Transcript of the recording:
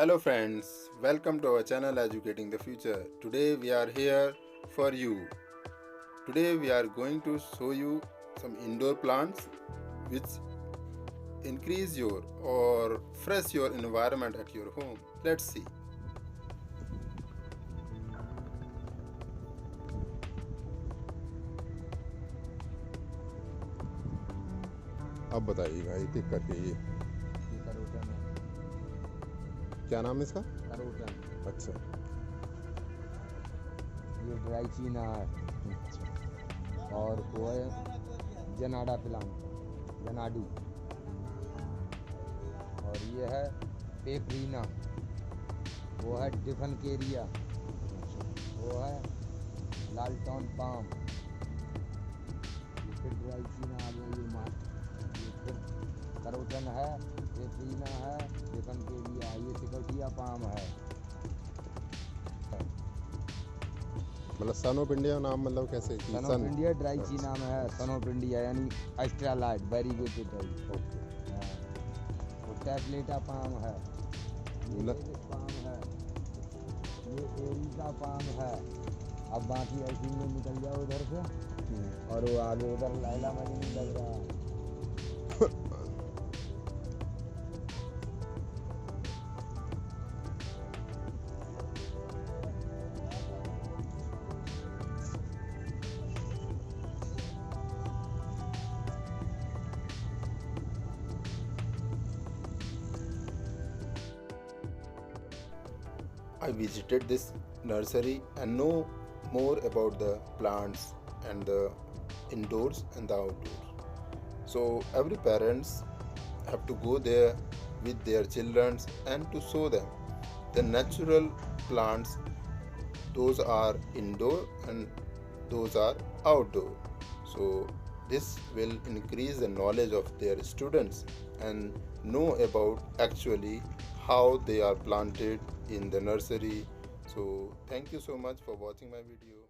Hello friends, welcome to our channel Educating the Future. Today we are here for you. Today we are going to show you some indoor plants which increase your or fresh your environment at your home. Let's see. अब बताइएगा एक एक करके ये croton है। क्या नाम है इसका? करोटन। अच्छा ये ड्राई चीना है और वो है जनाडा प्लांट, जनाडू। और ये है पेपरीना, वो है डिफन केरिया, वो है लालटॉन पाम। ये फिर ड्राई चीना आ गया, ये फिर करोटन है, पेपरीना है, डिफन केरिया, ये सिकोटिया पाम है। मतलब सन ऑफ इंडिया नाम मतलब कैसे? सन ऑफ इंडिया ड्राई चीना में है। सन ऑफ इंडिया यानी एक्स्ट्रा लाइट वेरीगेटेड है। वो टैबलेटा पाम है, ये पाम है, ये एरिका पाम है। अब बाकी ऐसी में निकल जाओ उधर से और वो आगे उधर लैला मजनू लग रहा है। I visited this nursery and know more about the plants and the indoors and the outdoors. So every parents have to go there with their children and to show them the natural plants. Those are indoor and those are outdoor. So this will increase the knowledge of their students and know about actually how they are planted in the nursery. So thank you so much for watching my video.